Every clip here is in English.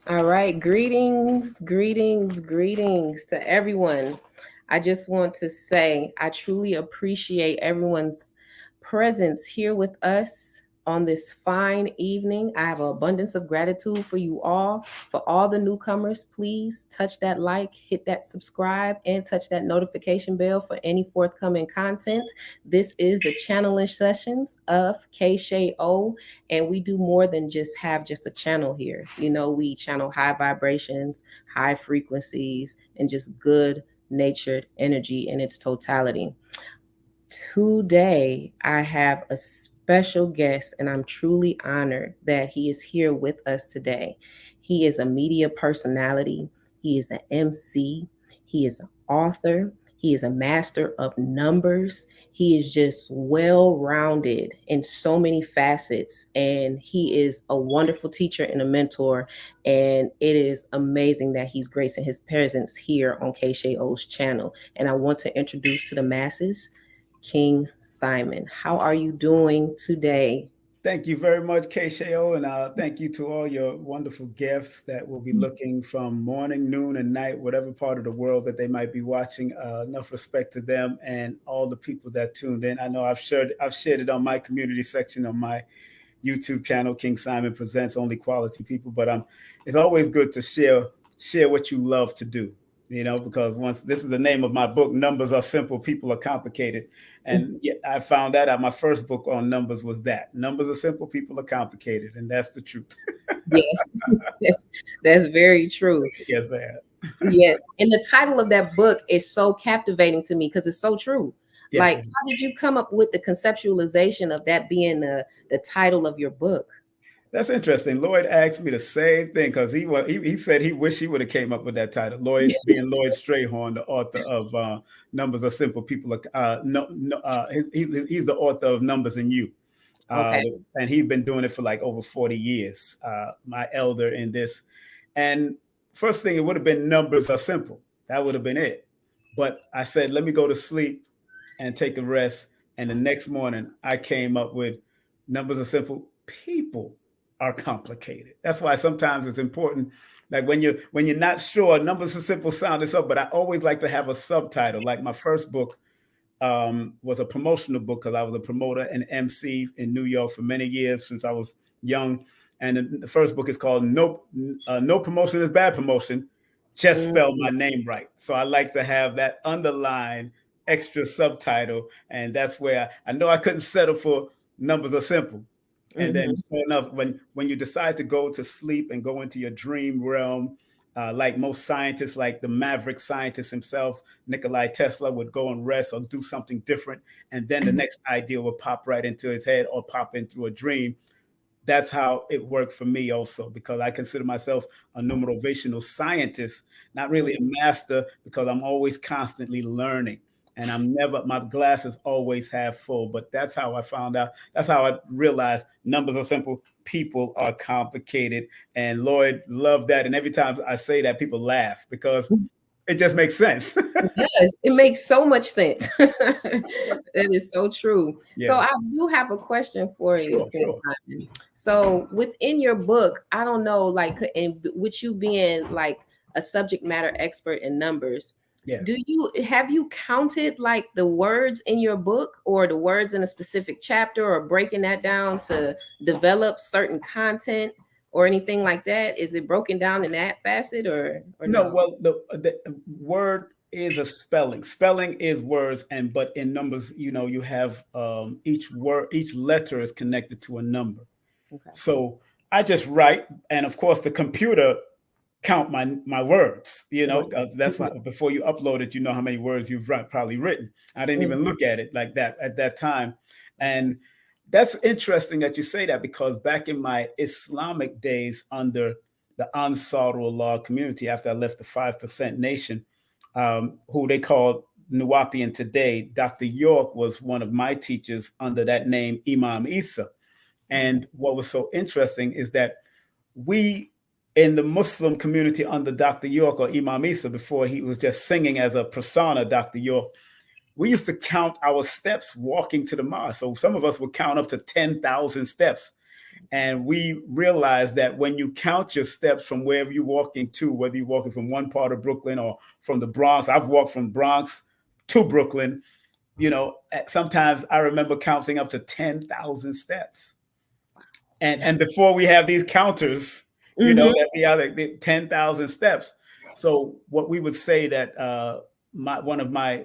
All right. Greetings, greetings, greetings to everyone. I just want to say I truly appreciate everyone's presence here with us on this fine evening. I have an abundance of gratitude for you all. For all the newcomers, please touch that like, hit that subscribe, and touch that notification bell for any forthcoming content. This is the channeling sessions of KSheaO, and we do more than just a channel here. We channel high vibrations, high frequencies, and just good natured energy in its totality. Today I have a special guest, and I'm truly honored that he is here with us today. He is a media personality, he is an MC, he is an author, he is a master of numbers. He is just well rounded in so many facets, and he is a wonderful teacher and a mentor. And it is amazing that he's gracing his presence here on KSheaO's channel. And I want to introduce to the masses King Simon. How are you doing today? Thank you very much, KSheaO, and thank you to all your wonderful guests that will be looking from morning, noon, and night, whatever part of the world that they might be watching. Enough respect to them and all the people that tuned in. I know I've shared it on my community section on my YouTube channel, King Simon Presents Only Quality People. But it's always good to share what you love to do. Because once this is the name of my book, Numbers Are Simple, People Are Complicated. And I found that out. My first book on numbers was that. Numbers are simple, people are complicated. And that's the truth. Yes, that's very true. Yes, ma'am. Yes. And the title of that book is so captivating to me because it's so true. Yes. Like, how did you come up with the conceptualization of that being the title of your book? That's interesting. Lloyd asked me the same thing because he said he wished he would have came up with that title. Lloyd, being Lloyd Strayhorn, the author of Numbers Are Simple, People Are he's the author of Numbers and You, Okay. and he's been doing it for like over 40 years. My elder in this, and first thing it would have been Numbers Are Simple. That would have been it. But I said, let me go to sleep and take a rest. And the next morning, I came up with Numbers Are Simple, People Are Complicated. That's why sometimes it's important. Like when you're not sure, Numbers Are Simple sound is up, but I always like to have a subtitle. Like my first book was a promotional book because I was a promoter and MC in New York for many years since I was young. And the first book is called No Promotion is Bad Promotion. Just spell my name right. So I like to have that underline extra subtitle, and that's where I know I couldn't settle for Numbers Are Simple. And then, sure enough, when you decide to go to sleep and go into your dream realm, like most scientists, like the maverick scientist himself, Nikolai Tesla, would go and rest or do something different, and then the next idea would pop right into his head or pop in through a dream. That's how it worked for me also, because I consider myself a numerational scientist, not really a master, because I'm always constantly learning. And my glass is always half full. But that's how I found out. That's how I realized numbers are simple, people are complicated. And Lloyd loved that. And every time I say that, people laugh because it just makes sense. Yes, it makes so much sense. That is so true. So I Yes. do have a question for you, Sure, King sure. Simon. So within your book, I don't know, like, and with you being like a subject matter expert in numbers, Yes. have you counted like the words in your book or the words in a specific chapter, or breaking that down to develop certain content or anything like that? Is it broken down in that facet, or No, no? well, the word is a spelling. Spelling is words, and but in numbers, you have each word, each letter is connected to a number. Okay. So I just write, and of course, the computer count my words. Right. 'Cause that's why before you upload it, you know how many words you've probably written. I didn't even look at it like that at that time, and that's interesting that you say that because back in my Islamic days under the Ansarullah community, after I left the 5% Nation, who they called Nuwapian today, Dr. York was one of my teachers under that name, Imam Isa. And what was so interesting is that we in the Muslim community under Dr. York or Imam Isa, before he was just singing as a persona, Dr. York, we used to count our steps walking to the mosque. So some of us would count up to 10,000 steps. And we realized that when you count your steps from wherever you're walking to, whether you're walking from one part of Brooklyn or from the Bronx, I've walked from Bronx to Brooklyn, sometimes I remember counting up to 10,000 steps. And before we have these counters, Mm-hmm. that we have like 10,000 steps. So what we would say that one of my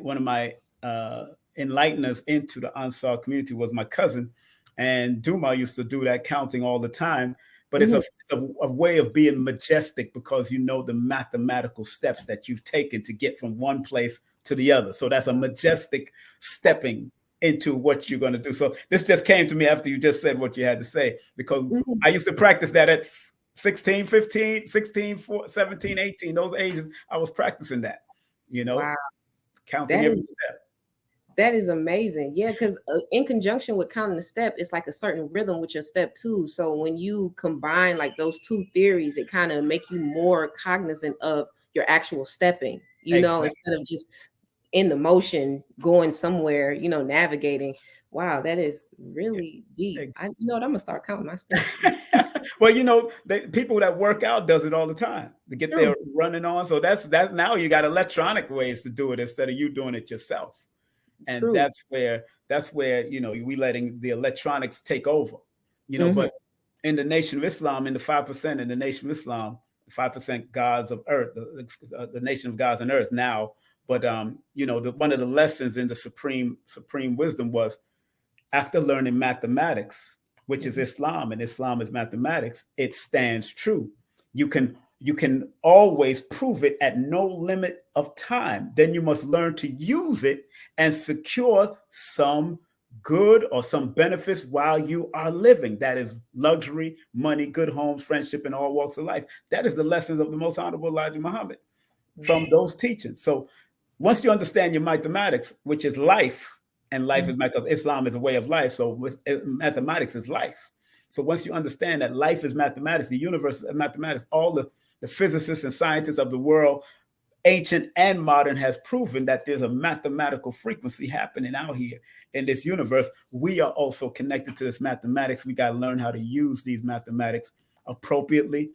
enlighteners into the Ansar community was my cousin, and Duma used to do that counting all the time. But it's Mm-hmm. a way of being majestic because you know the mathematical steps that you've taken to get from one place to the other. So that's a majestic stepping into what you're going to do. So this just came to me after you just said what you had to say, because Mm-hmm. I used to practice that at 16, 15, 16, 17, 18, those ages. I was practicing that, you know, Wow, counting that every is step. that is amazing. Yeah, because in conjunction with counting the step, it's like a certain rhythm with your step too. So when you combine like those two theories, it kind of make you more cognizant of your actual stepping, Exactly. instead of just in the motion going somewhere, navigating. Wow, that is really deep. You know what, I'm gonna start counting my steps. Well, people that work out does it all the time to get True, their running on. So that's now you got electronic ways to do it instead of you doing it yourself. And true. that's where we letting the electronics take over. Hmm. But in the Nation of Islam, in the 5%, in the Nation of Islam, the 5% gods of earth, the nation of gods on earth now. But one of the lessons in the supreme wisdom was, after learning mathematics, which is Hmm. Islam, and Islam is mathematics, it stands true. You can always prove it at no limit of time. Then you must learn to use it and secure some good or some benefits while you are living. That is luxury, money, good homes, friendship, in all walks of life. That is the lessons of the most honorable Elijah Muhammad from Hmm. those teachings. So once you understand your mathematics, which is life, and life is because Islam is a way of life, so mathematics is life. So once you understand that life is mathematics, the universe is mathematics, all the physicists and scientists of the world, ancient and modern, has proven that there's a mathematical frequency happening out here in this universe. We are also connected to this mathematics. We got to learn how to use these mathematics appropriately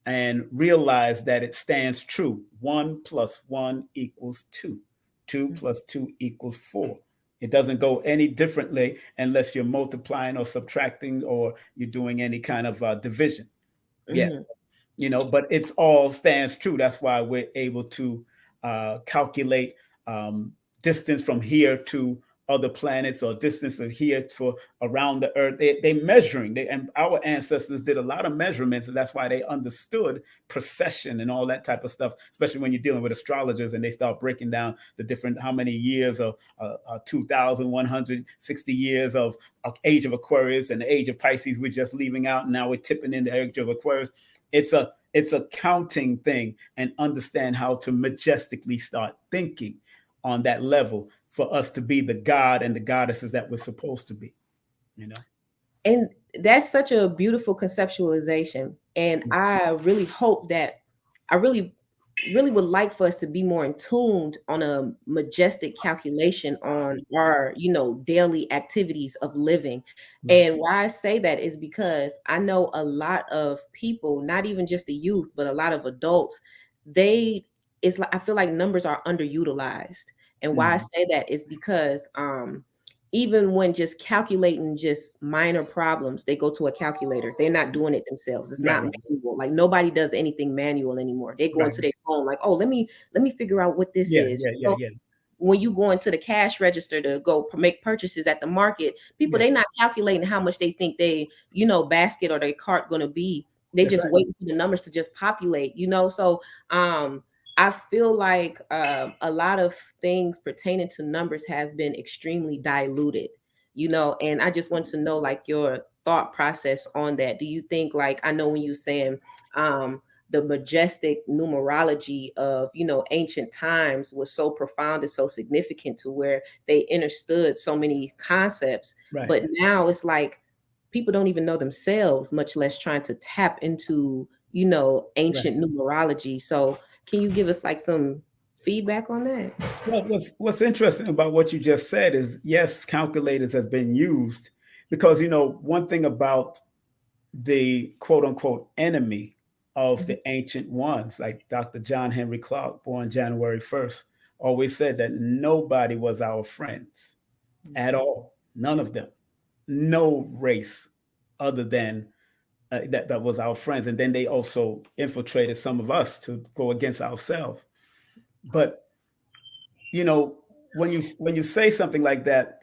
and realize that it stands true. 1 + 1 = 2. 2 + 2 = 4. It doesn't go any differently unless you're multiplying or subtracting or you're doing any kind of division. Yes, Hmm. but it's all stands true. That's why we're able to calculate distance from here to other planets, or distance of here for around the earth. They measuring, and our ancestors did a lot of measurements, and that's why they understood precession and all that type of stuff, especially when you're dealing with astrologers and they start breaking down the different, how many years of 2,160 years of age of Aquarius and the age of Pisces we're just leaving out, and now we're tipping in the age of Aquarius. It's a counting thing, and understand how to majestically start thinking on that level for us to be the god and the goddesses that we're supposed to be, you know. And that's such a beautiful conceptualization. And I really hope that I really would like for us to be more in tuned on a majestic calculation on our, daily activities of living. Right. And why I say that is because I know a lot of people, not even just the youth, but a lot of adults, they it's like I feel like numbers are underutilized. And why I Mm. say that is because even when just calculating just minor problems, they go to a calculator. They're not doing it themselves. It's Right, not right, manual. Like nobody does anything manual anymore. They go right. into their phone like, oh, let me figure out what this Yeah, is. yeah, yeah, yeah, When you go into the cash register to go make purchases at the market, people yeah. they not calculating how much they think they, basket or their cart gonna be. They That's just right. waiting for the numbers to just populate. So I feel like a lot of things pertaining to numbers has been extremely diluted. And I just want to know like your thought process on that. Do you think, like, I know when you saying the majestic numerology of ancient times was so profound and so significant to where they understood so many concepts, Right. but now it's like people don't even know themselves, much less trying to tap into Right. ancient numerology. So can you give us like some feedback on that? Well, what's interesting about what you just said is, yes, calculators has been used, because one thing about the quote unquote enemy of the ancient ones, like Dr. John Henry Clark, born January 1st, always said that nobody was our friends at all. None of them. No race other than that was our friends. And then they also infiltrated some of us to go against ourselves. But you know, when you say something like that,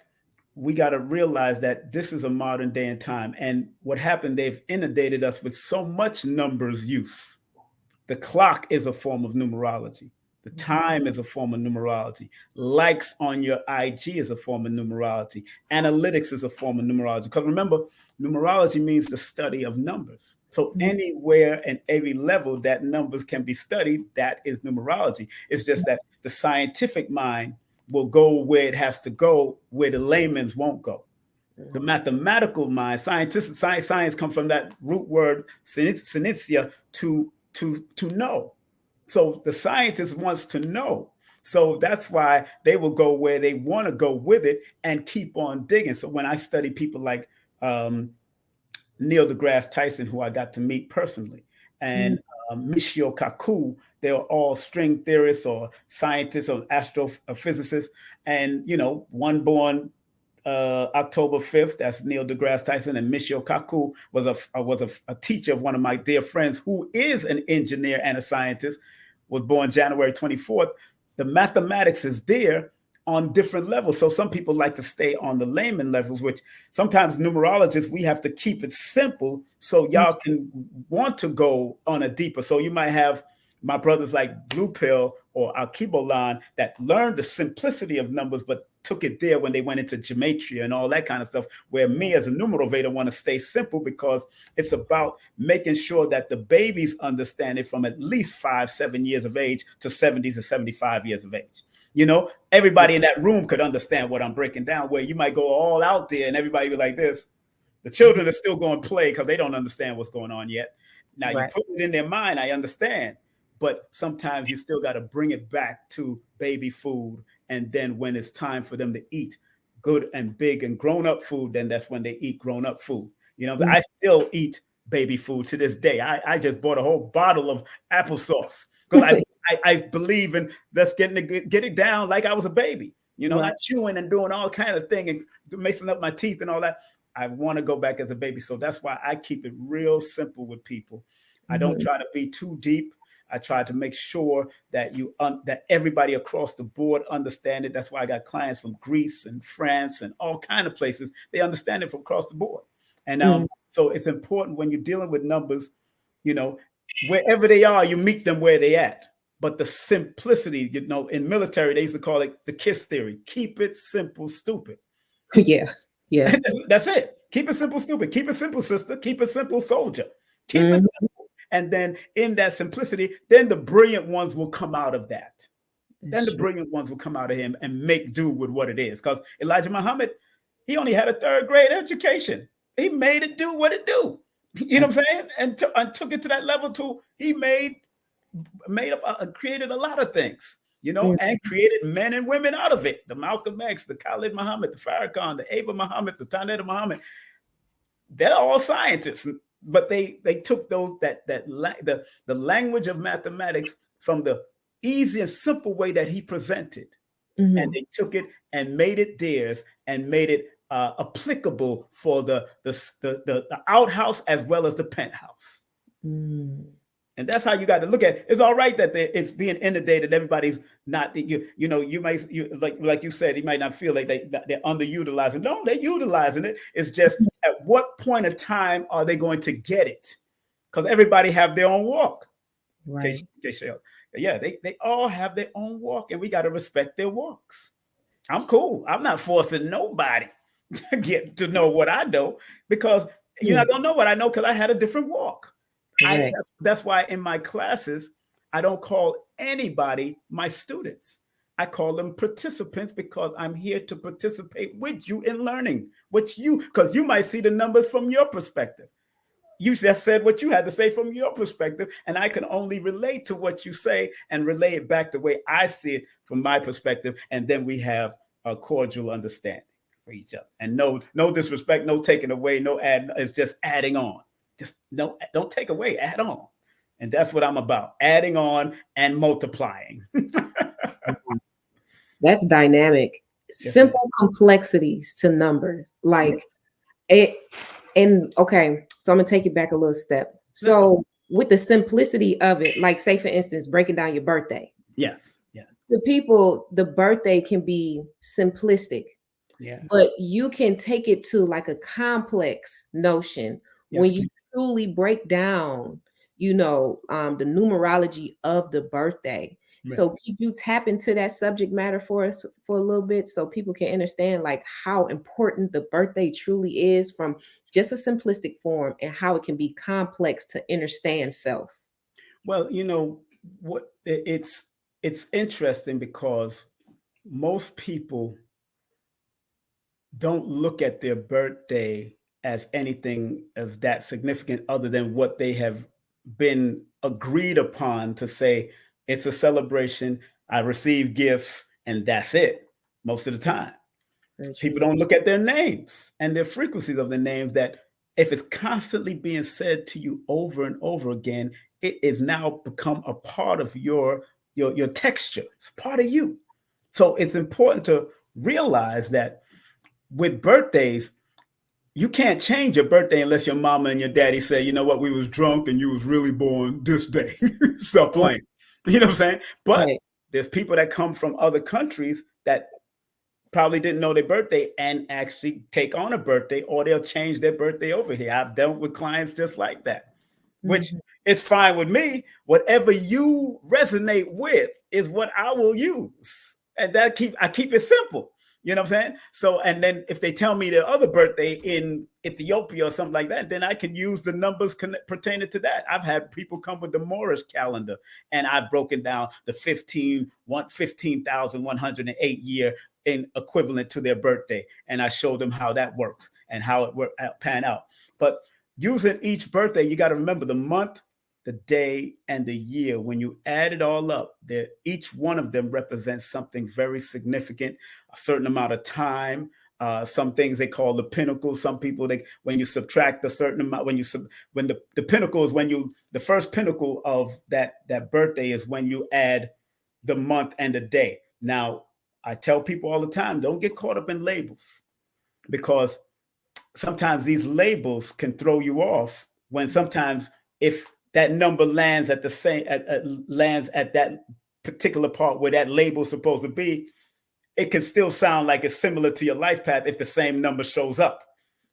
we got to realize that this is a modern day and time. And what happened, they've inundated us with so much numbers use. The clock is a form of numerology. The time is a form of numerology. Likes on your IG is a form of numerology. Analytics is a form of numerology. Because remember, numerology means the study of numbers. So anywhere and every level that numbers can be studied, that is numerology. It's just that the scientific mind will go where it has to go, where the layman's won't go. The mathematical mind, science come from that root word synesthesia, to know. So the scientist wants to know. So that's why they will go where they want to go with it and keep on digging. So when I study people like Neil deGrasse Tyson, who I got to meet personally, and Michio Kaku, they are all string theorists or scientists or astrophysicists. And, you know, one born October 5th, that's Neil deGrasse Tyson, and Michio Kaku was a teacher of one of my dear friends who is an engineer and a scientist, was born January 24th. The mathematics is there on different levels. So some people like to stay on the layman levels, which sometimes numerologists, we have to keep it simple so y'all can want to go on a deeper. So you might have my brothers like Blue Pill or Alkebulan that learned the simplicity of numbers, but took it there when they went into gematria and all that kind of stuff, where me as a numerovator want to stay simple because it's about making sure that the babies understand it from at least 5-7 years of age to 70 to 75 years of age. You know, everybody in that room could understand what I'm breaking down, where you might go all out there and everybody be like this. The children are still going to play because they don't understand what's going on yet. Now you put it in their mind, I understand. But sometimes you still got to bring it back to baby food. And then when it's time for them to eat good and big and grown up food, then that's when they eat grown up food. You know, I still eat baby food to this day. I just bought a whole bottle of applesauce because I believe in let's get it down like I was a baby, you know, not chewing and doing all kind of thing and messing up my teeth and all that. I want to go back as a baby. So that's why I keep it real simple with people. I don't try to be too deep. I try to make sure that that everybody across the board understand it. That's why I got clients from Greece and France and all kind of places. They understand it from across the board. And so it's important when you're dealing with numbers, you know, wherever they are, you meet them where they at. But the simplicity, you know, in military, they used to call it the KISS theory. Keep it simple, stupid. Yeah. That's it. Keep it simple, stupid. Keep it simple, sister. Keep it simple, soldier. Keep it simple. And then in that simplicity, then the brilliant ones will come out of that. Then the brilliant ones will come out of him and make do with what it is. Because Elijah Muhammad, he only had a 3rd grade education. He made it do what it do. You know what I'm saying? And took it to that level too. He created a lot of things, you know, and created men and women out of it. The Malcolm X, the Khalid Muhammad, the Farrakhan, the Ava Muhammad, the Tanetta Muhammad. They're all scientists, but they took the language of mathematics from the easy and simple way that he presented, and they took it and made it theirs and made it applicable for the outhouse as well as the penthouse. And that's how you got to look at it. It's all right that it's being inundated. Everybody's not, you know, like you said, you might not feel like they're underutilizing. No, they're utilizing it. It's just at what point of time are they going to get it? Because everybody have their own walk. Right. Yeah, they all have their own walk, and we got to respect their walks. I'm cool. I'm not forcing nobody to get to know what I know, because you're not gonna know what I know because I had a different walk. That's why in my classes, I don't call anybody my students. I call them participants because I'm here to participate with you in learning because you might see the numbers from your perspective. You just said what you had to say from your perspective, and I can only relate to what you say and relay it back the way I see it from my perspective. And then we have a cordial understanding for each other. And no disrespect, no taking away, no adding. It's just adding on. Just don't take away, add on. And that's what I'm about, adding on and multiplying. That's dynamic. Yes, ma'am. Simple complexities to numbers. Like it and okay, so I'm gonna take it back a little step. Let's go. So with the simplicity of it, like say for instance, breaking down your birthday. Yes, yes, The people, the birthday can be simplistic, but yes, you can take it to like a complex notion yes, when you please. truly break down, the numerology of the birthday. Right. So could you tap into that subject matter for us for a little bit so people can understand like how important the birthday truly is from just a simplistic form and how it can be complex to understand self. Well, what it's interesting because most people don't look at their birthday as anything of that significant other than what they have been agreed upon to say it's a celebration. I receive gifts, and that's it most of the time. Very People true. don't look at their names and their frequencies of the names, that if it's constantly being said to you over and over again, it is now become a part of your texture. It's part of you. So it's important to realize that with birthdays, you can't change your birthday unless your mama and your daddy say, you know what, we was drunk and you was really born this day. Stop Right. playing. You know what I'm saying? But Right. there's people that come from other countries that probably didn't know their birthday and actually take on a birthday, or they'll change their birthday over here. I've dealt with clients just like that, which Mhm. it's fine with me. Whatever you resonate with is what I will use. And I keep it simple. You know what I'm saying? So, and then if they tell me their other birthday in Ethiopia or something like that, then I can use the numbers pertaining to that. I've had people come with the Moorish calendar, and I've broken down the 15,108 year in equivalent to their birthday. And I show them how that works and how it pan out. But using each birthday, you got to remember the month, the day, and the year. When you add it all up, each one of them represents something very significant, a certain amount of time. Some things they call the pinnacle. Some people, when you subtract a certain amount, when the pinnacle is when you the first pinnacle of that birthday is when you add the month and the day. Now, I tell people all the time, don't get caught up in labels, because sometimes these labels can throw you off, when sometimes if that number lands at the same lands at that particular part where that label is supposed to be, it can still sound like it's similar to your life path if the same number shows up.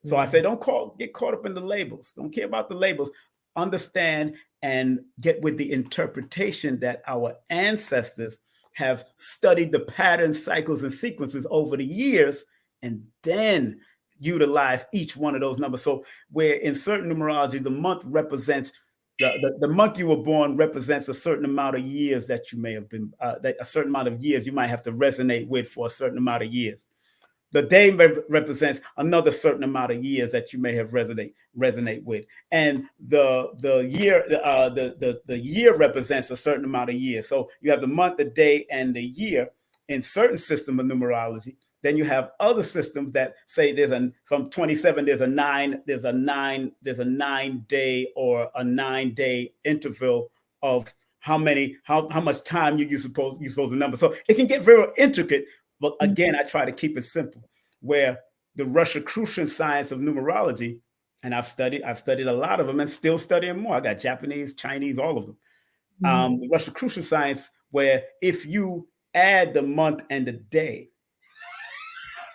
So I say, Mhm. don't get caught up in the labels. Don't care about the labels. Understand and get with the interpretation that our ancestors have studied the patterns, cycles, and sequences over the years, and then utilize each one of those numbers. So where in certain numerology, the month represents the month you were born represents a certain amount of years that you may have been, that a certain amount of years you might have to resonate with for a certain amount of years. The day represents another certain amount of years that you may have resonate with, and the year the year represents a certain amount of years. So you have the month, the day, and the year in certain system of numerology. Then you have other systems that say from 27 there's a 9 day or a 9 day interval of how much time you supposed to number. So it can get very intricate, but again, I try to keep it simple. Where the Rosicrucian science of numerology, and I've studied a lot of them and still studying more. I got Japanese, Chinese, all of them. Mhm. The Rosicrucian science, where if you add the month and the day,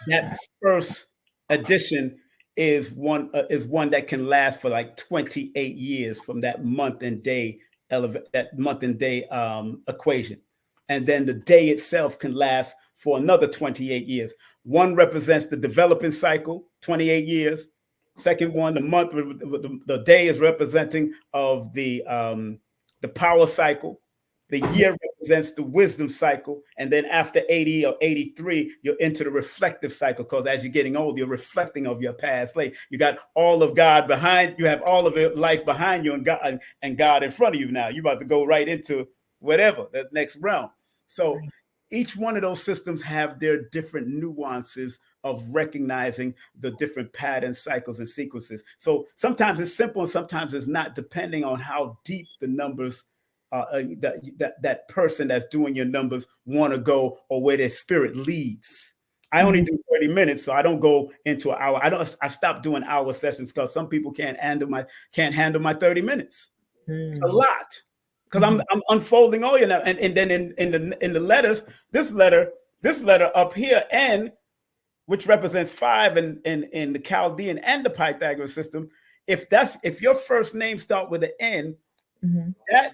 that first edition is one that can last for like 28 years from that month and day equation, and then the day itself can last for another 28 years. One represents the developing cycle, 28 years. Second one, the day is representing of the power cycle. The year represents the wisdom cycle. And then after 80 or 83, you're into the reflective cycle, because as you're getting old, you're reflecting of your past life. You got all of God behind, you have all of your life behind you, and God in front of you now. You're about to go right into whatever, the next realm. So each one of those systems have their different nuances of recognizing the different patterns, cycles, and sequences. So sometimes it's simple and sometimes it's not, depending on how deep the numbers that person that's doing your numbers want to go, or where their spirit leads. I only do 30 minutes, so I don't go into an hour. I stopped doing hour sessions because some people can't handle my 30 minutes. It's a lot. Because I'm unfolding all your now. And then in the letters, this letter up here, N, which represents 5 in the Chaldean and the Pythagorean system. If your first name start with an N, that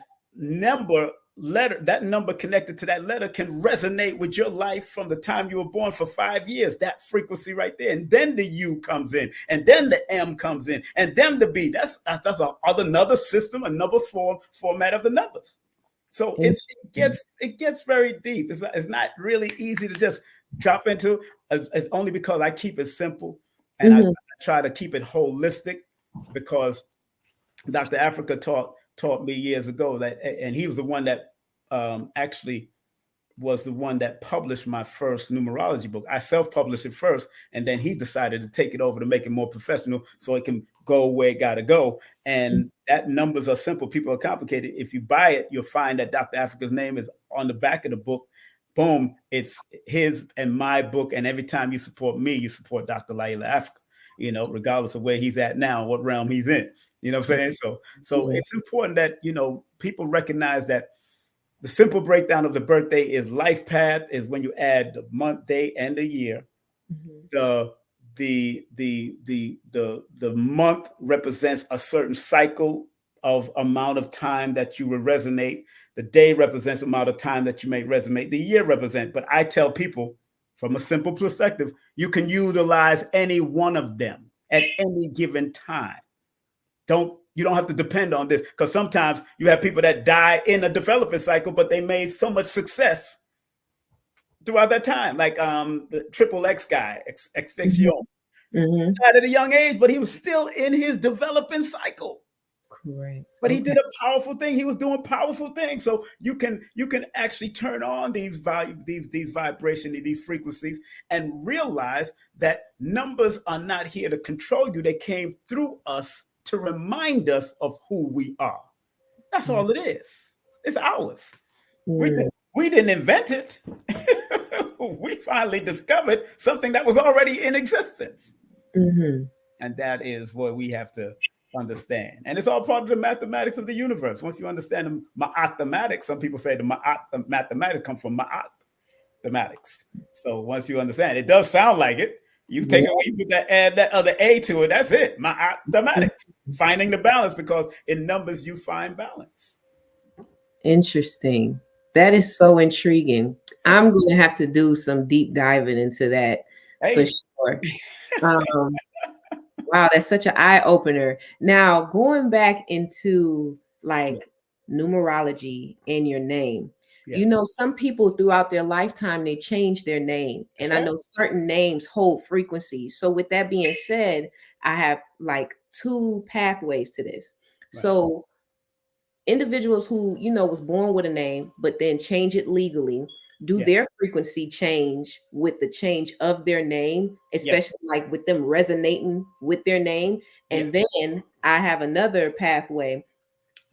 number connected to that letter can resonate with your life from the time you were born for 5 years. That frequency right there, and then the U comes in, and then the M comes in, and then the B. That's another system, another format of the numbers. So it gets very deep. It's not really easy to just drop into. It's only because I keep it simple, and I try to keep it holistic, because Dr. Africa taught me years ago that, and he was the one that actually was the one that published my first numerology book. I self-published it first, and then he decided to take it over to make it more professional so it can go where it got to go. And that numbers are simple. People are complicated. If you buy it, you'll find that Dr. Africa's name is on the back of the book. Boom, it's his and my book. And every time you support me, you support Dr. Laila Africa, regardless of where he's at now, what realm he's in. You know what I'm saying? So it's important that, people recognize that the simple breakdown of the birthday is life path is when you add the month, day, and the year. The month represents a certain cycle of amount of time that you will resonate. The day represents amount of time that you may resonate. The year represent. But I tell people, from a simple perspective, you can utilize any one of them at any given time. You don't have to depend on this, because sometimes you have people that die in a development cycle, but they made so much success throughout that time. Like the Triple X guy, XXO, died at a young age, but he was still in his development cycle. Correct. But he did a powerful thing. He was doing powerful things. So you can actually turn on these vibrations, these frequencies, and realize that numbers are not here to control you. They came through us to remind us of who we are. That's all it is. It's ours. We didn't invent it. We finally discovered something that was already in existence. And that is what we have to understand. And it's all part of the mathematics of the universe. Once you understand the mathematics, some people say the mathematics come from mathematics. So once you understand, it does sound like it. You take it away, you put add that other A to it. That's it. Mathematics, finding the balance, because in numbers you find balance. Interesting. That is so intriguing. I'm going to have to do some deep diving into that for sure. Wow, that's such an eye opener. Now, going back into like numerology in your name. Some people throughout their lifetime, they change their name. And I know certain names hold frequencies. So with that being said, I have like 2 pathways to this. So individuals who, was born with a name, but then change it legally, do their frequency change with the change of their name, especially like with them resonating with their name? And then I have another pathway.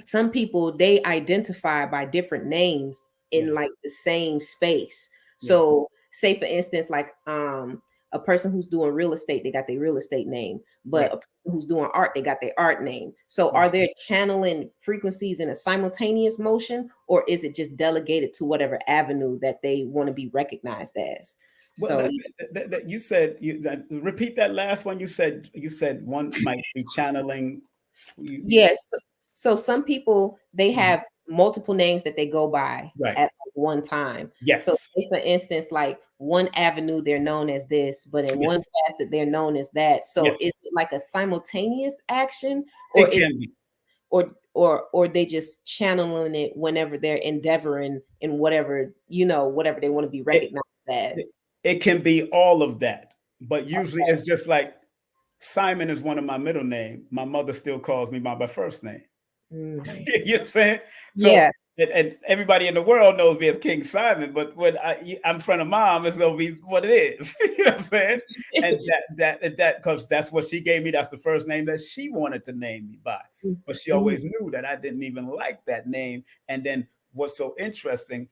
Some people, they identify by different names in like the same space. So say for instance, like a person who's doing real estate, they got their real estate name, but a person who's doing art, they got their art name. So are they channeling frequencies in a simultaneous motion, or is it just delegated to whatever avenue that they want to be recognized as? Well, so you said, repeat that last one. You said one might be channeling. Yes. So some people, they have multiple names that they go by at one time. So say for instance, like one avenue, they're known as this, but in one facet, they're known as that. So is it like a simultaneous action, or it can be, or they just channeling it whenever they're endeavoring in whatever, whatever they want to be recognized as? It can be all of that, but usually it's just like Simon is one of my middle name. My mother still calls me by my first name. You know what I'm saying? So, and everybody in the world knows me as King Simon, but when I'm in front of mom, it's gonna be what it is. You know what I'm saying? And that because that's what she gave me. That's the first name that she wanted to name me by. But she Mhm. always knew that I didn't even like that name. And then what's so interesting,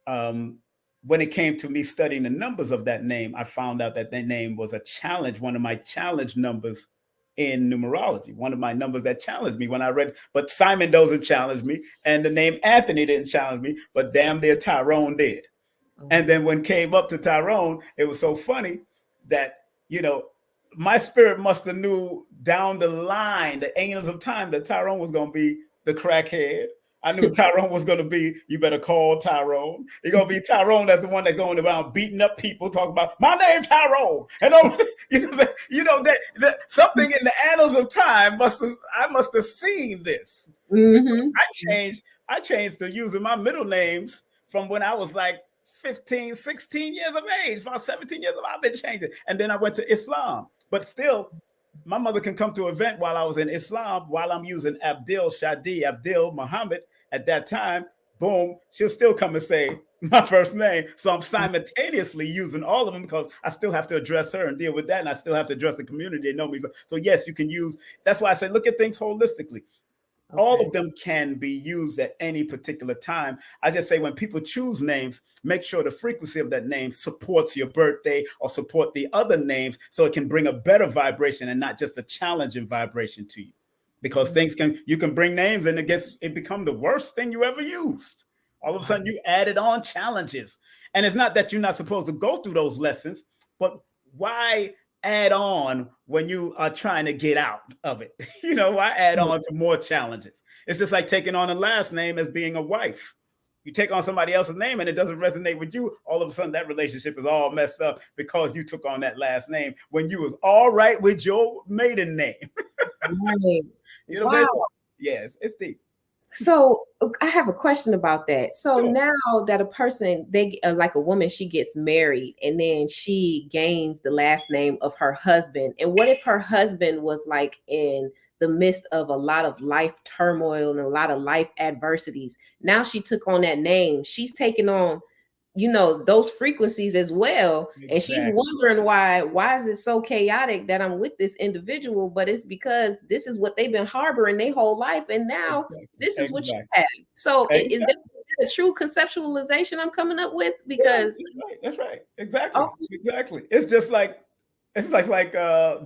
um, when it came to me studying the numbers of that name, I found out that name was a challenge, one of my challenge numbers in numerology, one of my numbers that challenged me when I read. But Simon doesn't challenge me, and the name Anthony didn't challenge me, but damn near Tyrone did. And Oh, then when came up to Tyrone, it was so funny that, you know, my spirit must have knew down the line, the angels of time, that Tyrone was going to be the crackhead. I knew Tyrone was going to be, you better call Tyrone. You're going to be Tyrone. That's the one that's going around beating up people, talking about, my name Tyrone. And that something in the annals of time I must have seen this. Because hmm I changed to using my middle names from when I was like 15, 16 years of age, about 17 years of age, I've been changing. And then I went to Islam. But still, my mother can come to an event while I was in Islam, while I'm using Abdul Shadi, Abdul Muhammad at that time. Boom, she'll still come and say my first name. So I'm simultaneously using all of them because I still have to address her and deal with that. And I still have to address the community and know me. So, yes, you can use, that's why I say look at things holistically. All okay. of them can be used at any particular time. I just say when people choose names, make sure the frequency of that name supports your birthday or support the other names so it can bring a better vibration and not just a challenging vibration to you. Because Mm, things can you can bring names and it become the worst thing you ever used. All of a wow. sudden you added on challenges. And it's not that you're not supposed to go through those lessons, but why add on when you are trying to get out of it? Why add Mm, on to more challenges? It's just like taking on a last name as being a wife. You take on somebody else's name and it doesn't resonate with you, all of a sudden that relationship is all messed up because you took on that last name when you was all right with your maiden name. right. You know what I'm saying? Wow. So, yeah, it's deep. So I have a question about that. So Sure. now that a person, like a woman, she gets married and then she gains the last name of her husband. And what if her husband was like in the midst of a lot of life turmoil and a lot of life adversities? Now she took on that name. She's taking on, those frequencies as well, and she's Exactly. wondering why is it so chaotic that I'm with this individual, but it's because this is what they've been harboring their whole life, and now Exactly. this is what you Exactly. have. So is Exactly. this a true conceptualization I'm coming up with? Yeah, Because that's right. That's right. Exactly. okay. Exactly. It's just like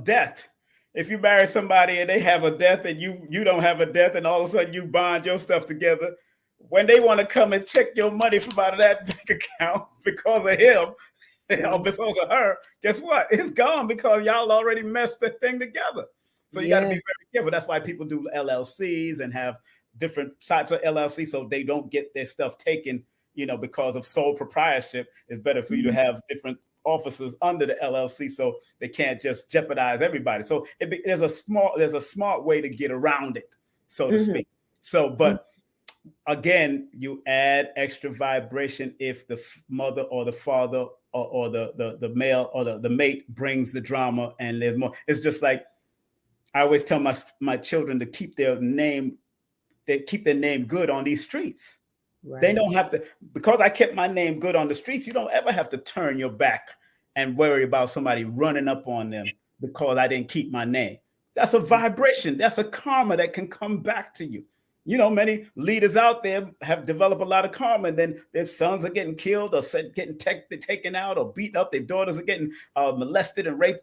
death. If you marry somebody and they have a death and you don't have a death, and all of a sudden you bond your stuff together, when they want to come and check your money from out of that bank account because of him or Mm, because of her, guess what? It's gone because y'all already meshed that thing together. So you got to be yeah. very careful. That's why people do LLCs and have different types of LLC so they don't get their stuff taken. Because of sole proprietorship, it's better for you to Mhm, have different officers under the LLC so they can't just jeopardize everybody. So there's a smart way to get around it, so to mhm, speak. So, mhm. but again, you add extra vibration if the mother or the father or the male or the mate brings the drama and there's more. It's just like I always tell my children to keep their name good on these streets. They Right. don't have to, because I kept my name good on the streets. You don't ever have to turn your back and worry about somebody running up on them because I didn't keep my name. That's a vibration. That's a karma that can come back to you. Many leaders out there have developed a lot of karma, and then their sons are getting killed or getting taken out or beaten up. Their daughters are getting molested and raped.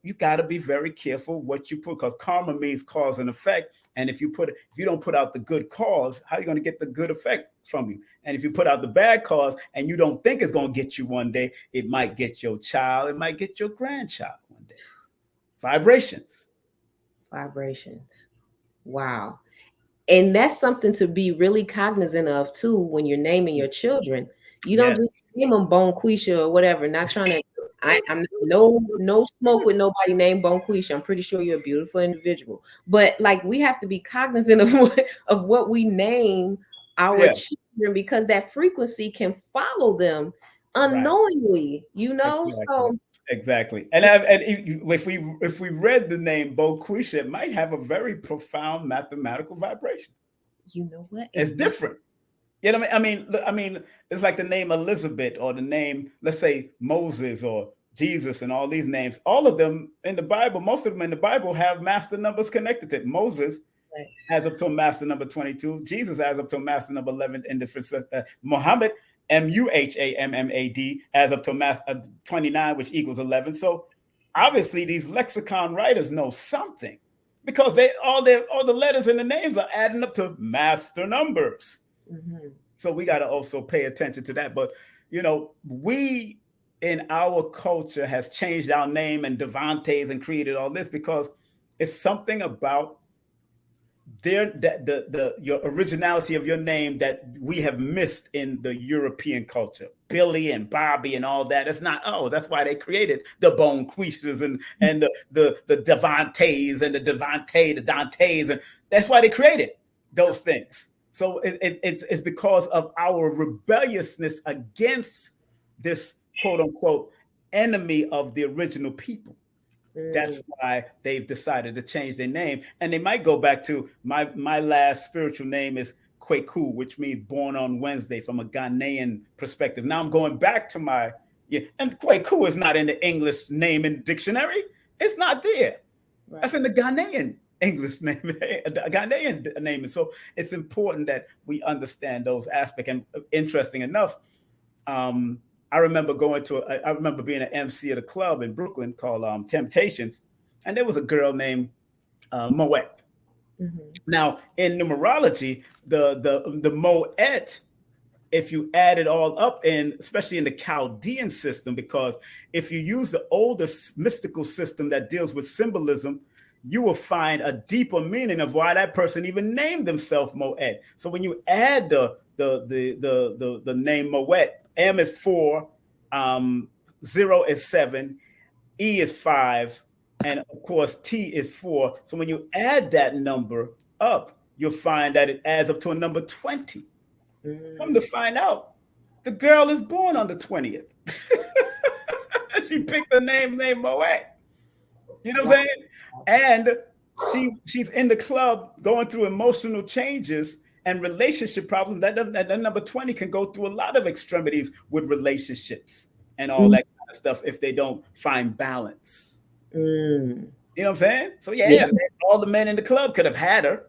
You got to be very careful what you put, because karma means cause and effect. And if you don't put out the good cause, how are you going to get the good effect from you? And if you put out the bad cause and you don't think it's going to get you one day, it might get your child, it might get your grandchild one day. Vibrations. Vibrations. Wow. And that's something to be really cognizant of too when you're naming your children. You don't just Yes. name them Bonquisha or whatever. Not trying to. I'm no smoke with nobody named Bonquisha. I'm pretty sure you're a beautiful individual, but like we have to be cognizant of what we name our Yeah. children, because that frequency can follow them Right. unknowingly. Exactly. So Exactly. And if we read the name Boquisha, it might have a very profound mathematical vibration. you know what? It's And different. You know what I mean, it's like the name Elizabeth or the name, let's say Moses or Jesus and all these names. All of them in the Bible, most of them in the Bible have master numbers connected to it. Moses Right. adds up to a master number 22. Jesus adds up to a master number 11 in different. Muhammad, Muhammad, adds up to a master 29, which equals 11. So obviously, these lexicon writers know something because all the letters and the names are adding up to master numbers. Mm-hmm. So we got to also pay attention to that. But we in our culture has changed our name and Devantes and created all this because it's something about your originality of your name that we have missed in the European culture. Billy and Bobby and all that. It's not. Oh, that's why they created the Bonquishas and the Devantes and the Dantes, and that's why they created those things. So it's because of our rebelliousness against this quote unquote enemy of the original people. That's Mm. why they've decided to change their name. And they might go back to my last spiritual name is Kweku, which means born on Wednesday from a Ghanaian perspective. Now I'm going back to and Kweku is not in the English name in dictionary. It's not there. That's Right. in the Ghanaian English name, the Ghanaian name. And so it's important that we understand those aspects. And interesting enough, um, I remember being an MC at a club in Brooklyn called Temptations, and there was a girl named Moet. Mm-hmm. Now, in numerology, the Moet, if you add it all up, in especially in the Chaldean system, because if you use the oldest mystical system that deals with symbolism, you will find a deeper meaning of why that person even named themselves Moet. So when you add the name Moet, M is 4, 0 is 7, E is 5, and of course T is 4. So when you add that number up, you'll find that it adds up to a number 20. Come to Mm. find out, the girl is born on the 20th. She picked the name named Moet. You know what Wow. I'm saying? And she's in the club going through emotional changes and relationship problems. That number 20 can go through a lot of extremities with relationships and all Mm. that kind of stuff if they don't find balance. Mm. You know what I'm saying? So yeah, Yeah. man, all the men in the club could have had her,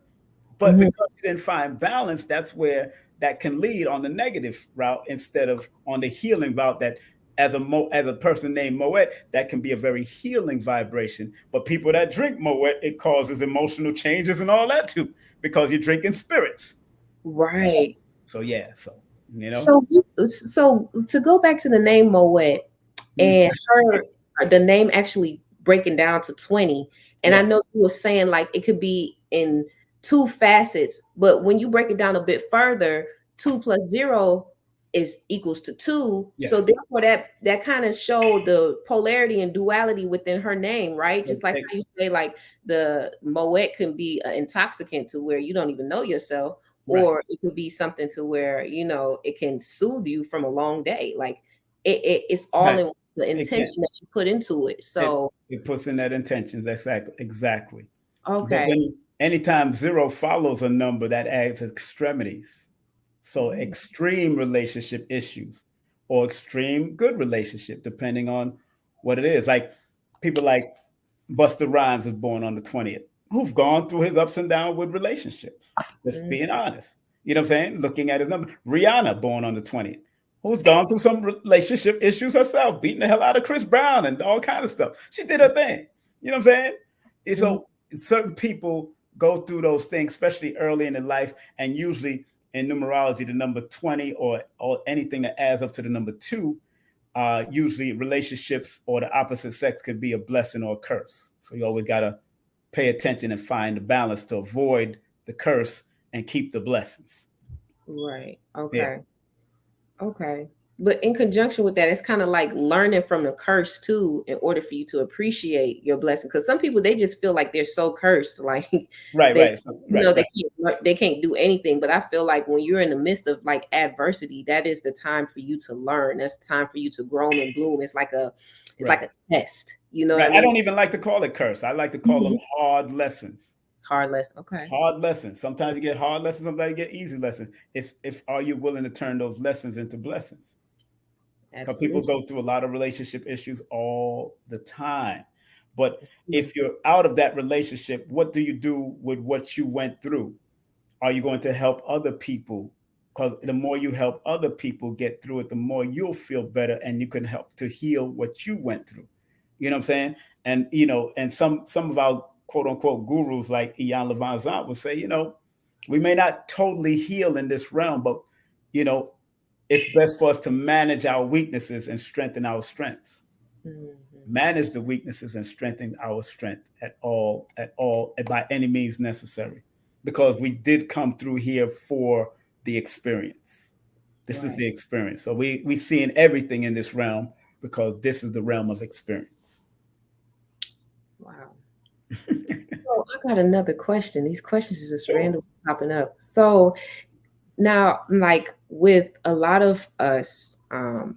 but Mm-hmm. because you didn't find balance, that's where that can lead on the negative route instead of on the healing route. That as a person named Moet, that can be a very healing vibration. But people that drink Moet, it causes emotional changes and all that too, because you're drinking spirits. Right. So yeah, so you know. So to go back to the name Moet Mm, and the name actually breaking down to 20, and I yeah, know you were saying like it could be in two facets, but when you break it down a bit further, 2 plus 0 is equals to 2. yeah, So therefore that kind of showed the polarity and duality within her name, right? Just like okay, how you say like the Moet can be an intoxicant to where you don't even know yourself, right. or it could be something to where it can soothe you from a long day. Like it's all Right. in the It can. intention that you put into it. It So it puts in that intentions exactly, exactly. But okay. when anytime 0 follows a number, that adds extremities. So Mm, extreme relationship issues or extreme good relationship, depending on what it is. Like people like Buster Rhymes is born on the 20th, who've gone through his ups and downs with relationships. Just mm, being honest. You know what I'm saying? Looking at his number. Rihanna born on the 20th, who's gone through some relationship issues herself, beating the hell out of Chris Brown and all kind of stuff. She did her thing. You know what I'm saying? And mm, so certain people go through those things, especially early in their life, and usually in numerology, the number 20 or anything that adds up to the number 2, usually relationships or the opposite sex could be a blessing or a curse. So you always got to pay attention and find the balance to avoid the curse and keep the blessings. right. Yeah. Okay. Okay. But in conjunction with that, it's kind of like learning from the curse too, in order for you to appreciate your blessing. Because some people they just feel like they're so cursed, like Right, they, right. So, right, right. they can't do anything. But I feel like when you're in the midst of like adversity, that is the time for you to learn. That's the time for you to grow and bloom. It's Right. like a test. You know what Right. I I mean? don't even like to call it curse. I like to call them Mhm. hard lessons. Hard lesson. Okay. Hard lessons. Sometimes you get hard lessons, sometimes you get easy lessons. It's if are you willing to turn those lessons into blessings? Because people Absolutely. go through a lot of relationship issues all the time. But if you're out of that relationship, what do you do with what you went through? Are you going to help other people? Because the more you help other people get through it, the more you'll feel better and you can help to heal what you went through. You know what I'm saying? And and some of our quote unquote gurus like Ian Levanzant would say, we may not totally heal in this realm, but you know, it's best for us to manage our weaknesses and strengthen our strengths. Mm-hmm. Manage the weaknesses and strengthen our strength at all, by any means necessary, because we did come through here for the experience. This is Right. the experience. So we seeing everything in this realm because this is the realm of experience. Wow. So I got another question. These questions is just Sure. randomly popping up. So now, like with a lot of us,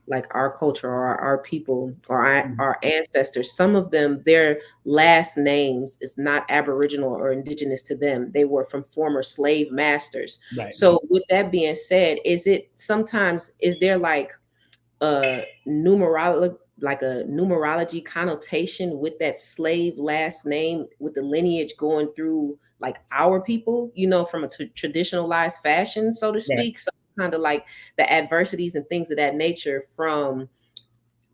like our culture or our people or Mhm. our ancestors, some of them, their last names is not Aboriginal or indigenous to them. They were from former slave masters. Right. So with that being said, is there like a numerology connotation with that slave last name with the lineage going through like our people, from a traditionalized fashion, so to Right. speak. So kind of like the adversities and things of that nature from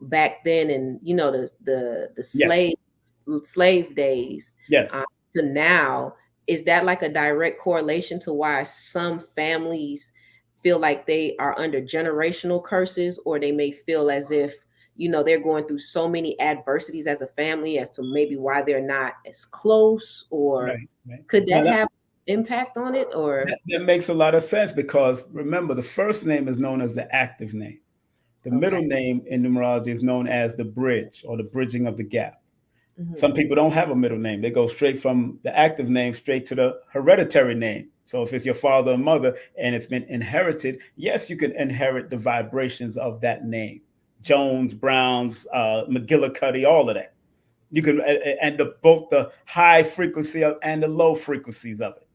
back then, and the Yes. slave days, uh, Yes. to now. Is that like a direct correlation to why some families feel like they are under generational curses, or they may feel as if they're going through so many adversities as a family as to maybe why they're not as close, or Right. Right. could Now that have impact on it, or that makes a lot of sense because remember, the first name is known as the active name. The middle okay. name in numerology is known as the bridge or the bridging of the gap. Some Hmm. people don't have a middle name. They go straight from the active name straight to the hereditary name. So if it's your father or mother and it's been inherited, yes, you can inherit the vibrations of that name. Jones, Browns, McGillicuddy, all of that. You can, and both the high frequency and the low frequencies of it.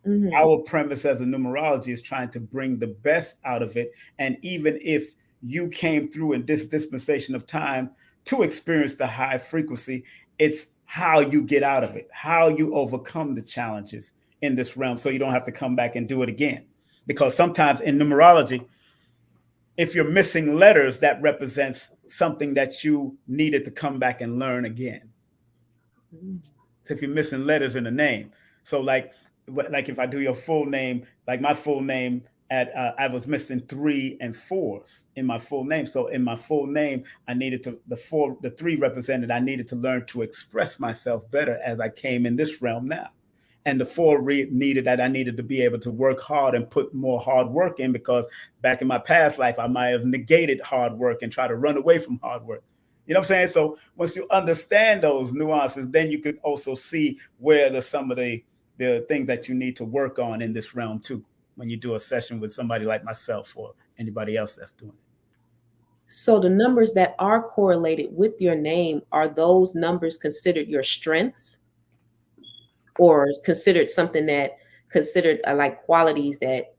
Hmm. Our premise as a numerology is trying to bring the best out of it. And even if you came through in this dispensation of time to experience the high frequency, it's how you get out of it, how you overcome the challenges in this realm so you don't have to come back and do it again. Because sometimes in numerology, if you're missing letters, that represents something that you needed to come back and learn again. So if you're missing letters in the name, so like if I do your full name, like my full name I was missing 3 and 4s in my full name. So in my full name, I needed to the 3 represented. I needed to learn to express myself better as I came in this realm now. And the 4 needed that I needed to be able to work hard and put more hard work in because back in my past life, I might have negated hard work and tried to run away from hard work. You know what I'm saying? So once you understand those nuances, then you could also see where some of the things that you need to work on in this realm too. When you do a session with somebody like myself or anybody else that's doing it. So the numbers that are correlated with your name, are those numbers considered your strengths, or considered something that considered like qualities that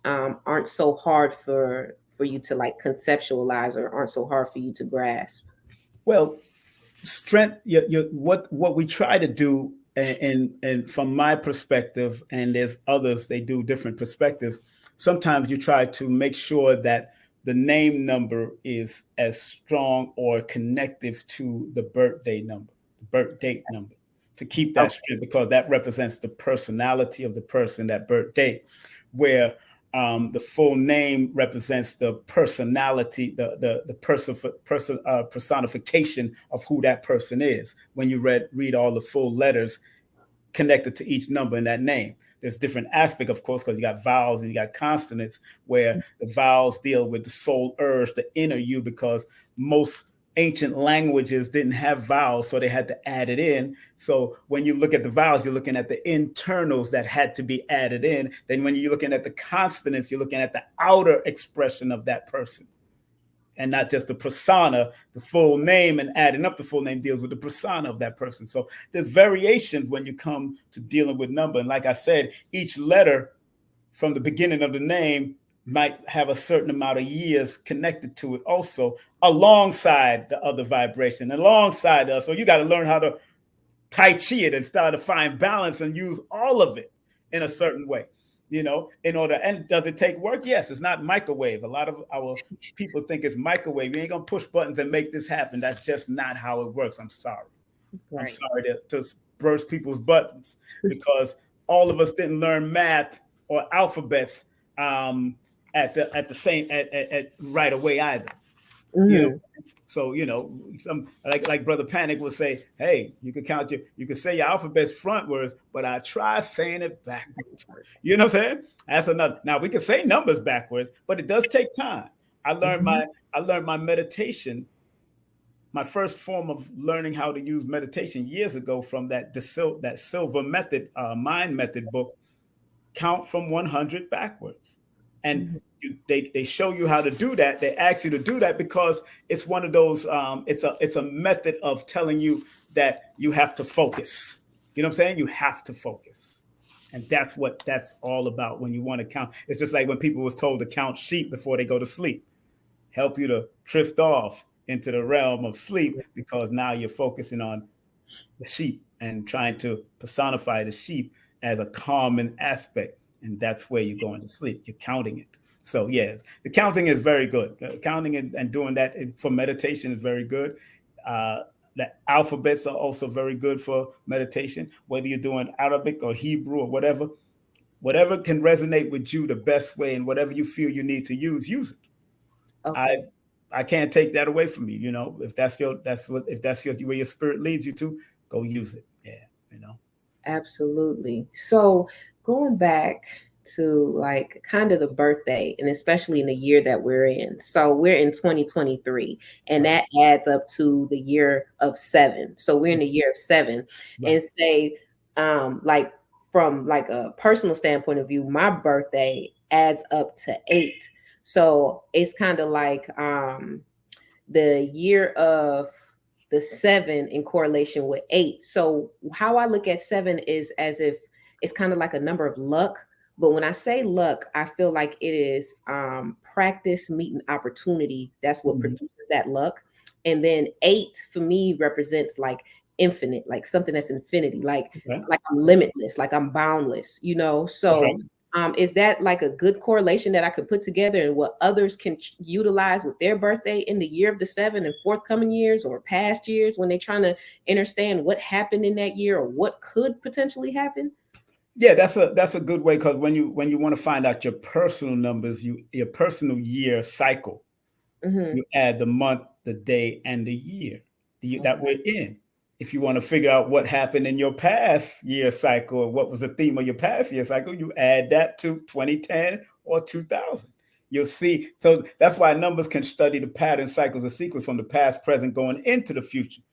aren't so hard for you to like conceptualize, or aren't so hard for you to grasp? Well, strength. What we try to do, and from my perspective, and there's others they do different perspectives. Sometimes you try to make sure that the name number is as strong or connective to the birthday number, the birth date number, to keep that Okay. straight because that represents the personality of the person, that birth date, where the full name represents the personality, the personification of who that person is. When you read all the full letters connected to each number in that name. There's different aspect, of course, because you got vowels and you got consonants, where the vowels deal with the soul urge, the inner you, because most ancient languages didn't have vowels, so they had to add it in. So when you look at the vowels, you're looking at the internals that had to be added in. Then when you're looking at the consonants, you're looking at the outer expression of that person. and not just the persona, the full name, and adding up the full name deals with the persona of that person. So there's variations when you come to dealing with number. And like I said, each letter from the beginning of the name might have a certain amount of years connected to it also, alongside the other vibration, alongside us. So you got to learn how to Tai Chi it and start to find balance and use all of it in a certain way, in order. And does it take work? Yes, it's not microwave. A lot of our people think it's microwave. You ain't gonna push buttons and make this happen. That's just not how it works. I'm sorry. I'm Right. sorry to burst people's buttons, because all of us didn't learn math or alphabets at the same at right away either. You know, Mm-hmm. so some like Brother Panic will say, "Hey, you can say your alphabets frontwards, but I try saying it backwards." You know what I'm saying? That's another. Now we can say numbers backwards, but it does take time. I learned Mm-hmm. my I learned my meditation, my first form of learning how to use meditation years ago, from that Silver Method, Mind Method book, Count from 100 backwards. And they show you how to do that. They ask you to do that because it's one of those, it's a method of telling you that you have to focus. You know what I'm saying? You have to focus. And that's what that's all about when you want to count. It's just like when people was told to count sheep before they go to sleep. Help you to drift off into the realm of sleep, because now you're focusing on the sheep and trying to personify the sheep as a common aspect. And that's where you're going to sleep. You're counting it. So, yes, the counting is very good. Counting and doing that for meditation is very good. The alphabets are also very good for meditation, whether you're doing Arabic or Hebrew or whatever can resonate with you the best way, and whatever you feel you need to use it. I Okay. I can't take that away from you. If that's your where your spirit leads you to, go use it. Yeah, you know. Absolutely. So going back to like kind of the birthday, and especially in the year that we're in. So we're in 2023, and Right. that adds up to the year of seven. So we're in the year of seven, Right. and say, like from like a personal standpoint of view, my birthday adds up to eight. So it's kind of like the year of the seven in correlation with eight. So how I look at seven is as if it's kind of like a number of luck. But when I say luck, I feel like it is practice meeting opportunity. That's what Mhm. produces that luck. And then eight for me represents like infinite, like something that's infinity, Okay. like I'm limitless, like I'm boundless, you know. So Okay. is that like a good correlation that I could put together and what others can utilize with their birthday in the year of the seven and forthcoming years or past years when they're trying to understand what happened in that year or what could potentially happen? Yeah, that's a good way, because when you want to find out your personal numbers, your personal year cycle, Hmm. you add the month, the day, and the year that Okay. we're in. If you want to figure out what happened in your past year cycle, or what was the theme of your past year cycle, you add that to 2010 or 2000. You'll see. So that's why numbers can study the pattern, cycles, and sequence from the past, present, going into the future,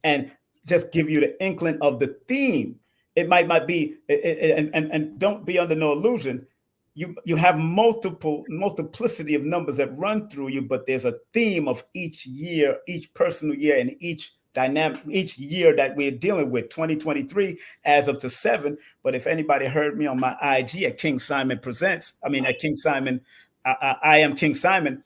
and just give you the inkling of the theme. It might be, and don't be under no illusion. You have multiplicity of numbers that run through you, but there's a theme of each year, each personal year, and each dynamic, each year that we're dealing with. 2023 as up to seven. But if anybody heard me on my IG at King Simon Presents, I mean at King Simon, I am King Simon.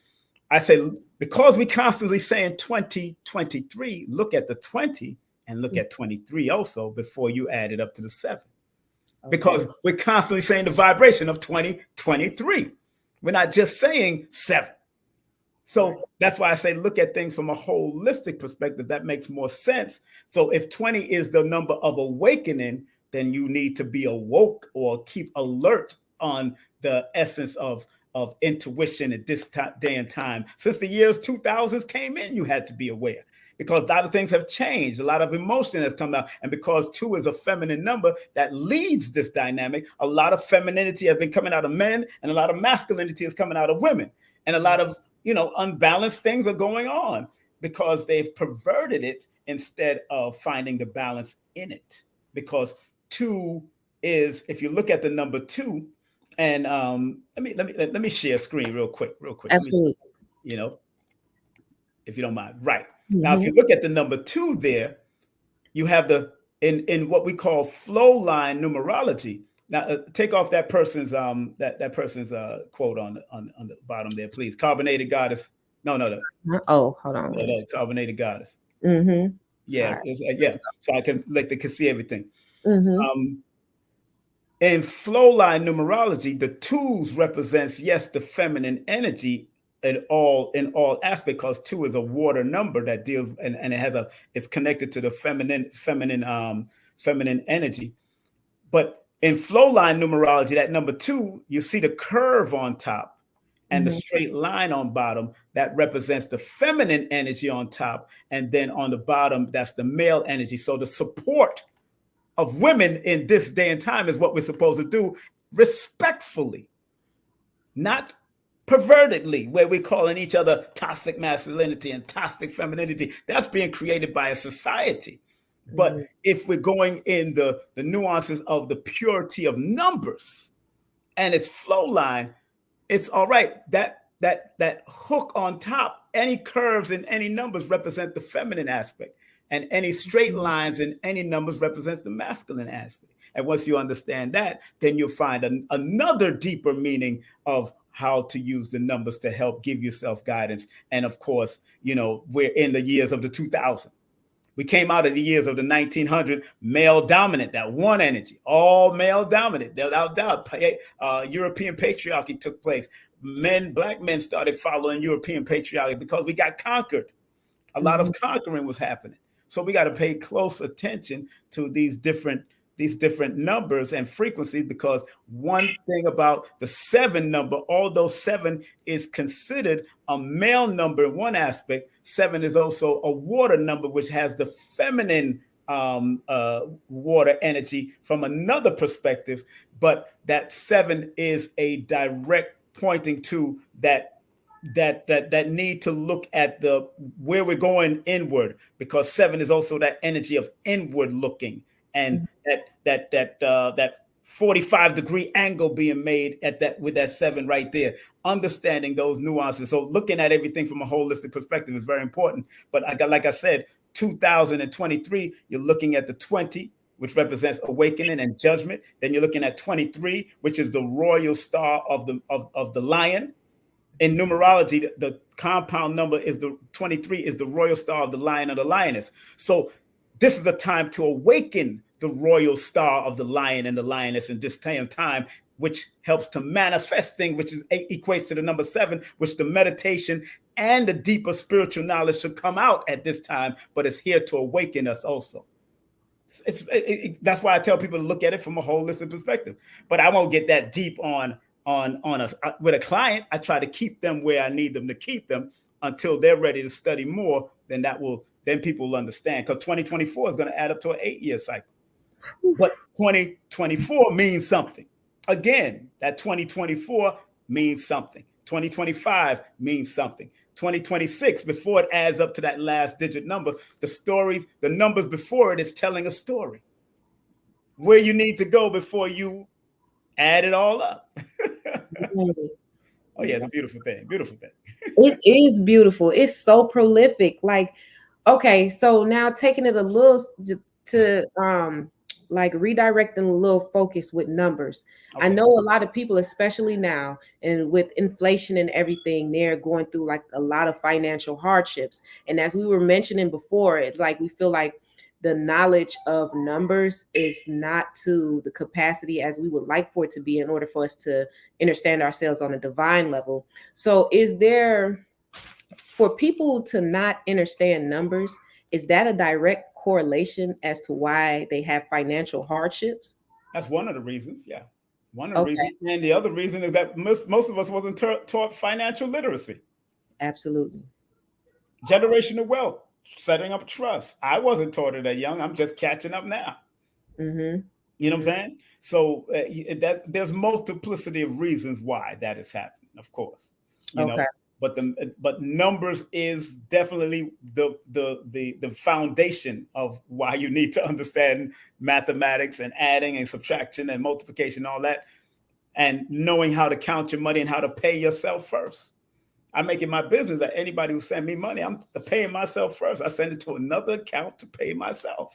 I say, because we constantly saying 2023, look at the 20 and look at 23 also before you add it up to the seven. Okay. Because we're constantly saying the vibration of 2023. We're not just saying seven. Right. So that's why I say look at things from a holistic perspective. That makes more sense. So if 20 is the number of awakening, then you need to be awoke or keep alert on the essence of intuition at this day and time. Since the years 2000s came in, you had to be aware, because a lot of things have changed. A lot of emotion has come out. And because two is a feminine number that leads this dynamic, a lot of femininity has been coming out of men, and a lot of masculinity is coming out of women. And a lot of unbalanced things are going on because they've perverted it instead of finding the balance in it. Because two is, if you look at the number two, and let me share a screen real quick. Let me, Absolutely. you know, if you don't mind. Right. Now, if Mm-hmm. you look at the number 2 there, you have the in what we call flow line numerology. Now, take off that person's that person's quote on the bottom there, please. Carbonated goddess. No, no, no, Oh, hold on. no, no. Carbonated goddess. Mm-hmm. All Yeah, right. yeah. So I can like they can see everything. Mm-hmm. Um, in flow line numerology, the twos represents yes the feminine energy in all aspects because 2 is a water number that deals and it has a it's connected to the feminine energy. But in flow line numerology, that number 2, you see the curve on top and the Mm-hmm. straight line on bottom that represents the feminine energy on top, and then on the bottom that's the male energy. So the support of women in this day and time is what we're supposed to do respectfully, not pervertedly, where we're calling each other toxic masculinity and toxic femininity. That's being created by a society. But if we're going in the nuances of the purity of numbers and its flow line, it's all right. That hook on top, any curves and any numbers represent the feminine aspect, and any straight lines and any numbers represents the masculine aspect. And once you understand that, then you'll find another deeper meaning of how to use the numbers to help give yourself guidance. And of course, we're in the years of the 2000. We came out of the years of the 1900 male dominant, that one energy, all male dominant, without doubt. European patriarchy took place. Black men started following European patriarchy because we got conquered. A lot of conquering was happening. So we got to pay close attention to these different numbers and frequencies, because one thing about the 7 number, although 7 is considered a male number in one aspect, 7 is also a water number, which has the feminine water energy from another perspective. But that 7 is a direct pointing to that need to look at the where we're going inward, because 7 is also that energy of inward looking, and that 45-degree angle being made at that with that 7 right there, understanding those nuances. So looking at everything from a holistic perspective is very important. But like I said, 2023, you're looking at the 20, which represents awakening and judgment. Then you're looking at 23, which is the royal star of the lion. In numerology, the compound number is the 23, is the royal star of the lion or the lioness. So this is a time to awaken the royal star of the lion and the lioness in this time, which helps to manifest things, which equates to the number 7, which the meditation and the deeper spiritual knowledge should come out at this time, but it's here to awaken us also. That's why I tell people to look at it from a holistic perspective. But I won't get that deep on us with a client. I try to keep them where I need them to keep them until they're ready to study more. Then people will understand, because 2024 is going to add up to an 8-year cycle. But 2024 means something. Again, that 2024 means something. 2025 means something. 2026, before it adds up to that last digit number, the numbers before it is telling a story. Where you need to go before you add it all up. Oh yeah, it's a beautiful thing. Beautiful thing. It is beautiful. It's so prolific. Like, okay, so now taking it a little to like redirecting a little focus with numbers. Okay. I know a lot of people, especially now, and with inflation and everything, they're going through like a lot of financial hardships. And as we were mentioning before, it's like we feel like the knowledge of numbers is not to the capacity as we would like for it to be in order for us to understand ourselves on a divine level. So is there, for people to not understand numbers, is that a direct correlation as to why they have financial hardships? That's one of the reasons. Yeah, one of the Okay, reasons. And the other reason is that most of us wasn't taught financial literacy, absolutely. generational wealth, setting up trust. I wasn't taught it that young. I'm just catching up now. Mm-hmm. You know what I'm saying? So there's multiplicity of reasons why that is happening, of course. Okay. But numbers is definitely the foundation of why you need to understand mathematics and adding and subtraction and multiplication, all that, and knowing how to count your money and how to pay yourself first. I make it my business that anybody who send me money, I'm paying myself first. I send it to another account to pay myself.